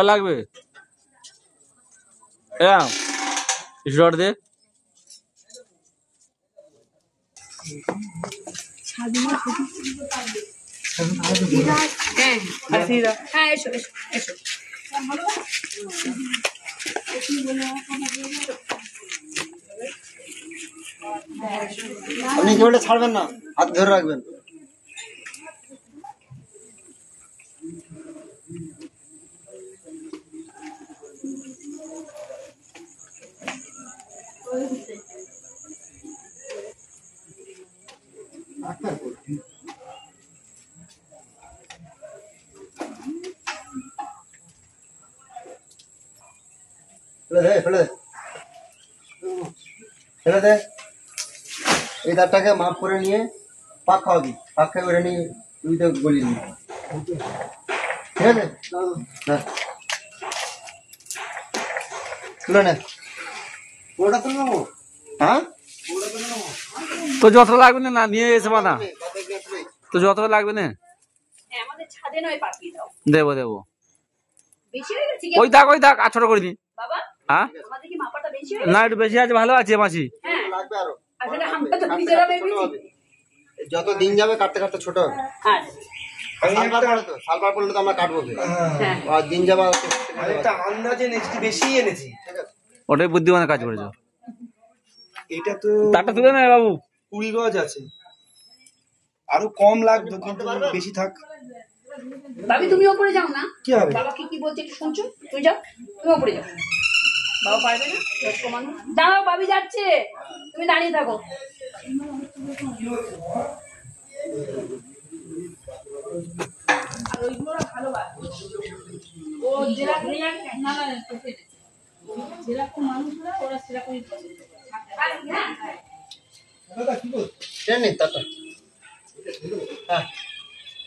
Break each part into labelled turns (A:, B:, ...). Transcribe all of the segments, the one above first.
A: লাগবে দে
B: আপনি কেবল ছাড়বেন না, হাত ধরে রাখবেন। ফেলে দে। এই দাঁতটাকে মাপ করে নিয়ে পাক খাওয়াবি, পাক খাই ওটা নিয়ে তুই তো গলি নি, ঠিক আছে? তুলে নে। ওটা তুলে নেবো। হ্যাঁ,
A: তো যত লাগবে না নিয়ে এসে বানা, তো যত লাগবে না দেবো দেবো। ওই থাক ওই থাক, 8 করে দিন। হ্যাঁ না, একটু বেশি আছে, ভালো আছে মাছি।
B: লাগবে আরো, যত দিন যাবে কাটতে কাটতে ছোট হবে। সালবার পড়লে তো আমরা কাটবো, আর দিন যাবে আন্দাজে বেশি এনেছি।
A: ওটাই বুদ্ধিমানের কাজ করেছো।
C: এটা তো
A: তারটা তুলে নেয় বাবু,
C: 20 গজ আছে, আরো কম লাগতো কিন্তু বেশি থাক।
D: ভাবি তুমি ওপরে যাও না,
C: কি হবে?
D: বাবা কি বলছে একটু শুনছো, তুই যাও, তুমি ওপরে যাও। বাবা পারবে না, দাঁড়াও, ভাবি যাচ্ছে, তুমি দাঁড়িয়ে থাকো। ও যেরকম মানুষরা ওরা সেরকমই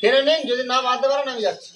B: টেনে নিন, যদি না বাঁধতে পারেন আমি যাচ্ছি।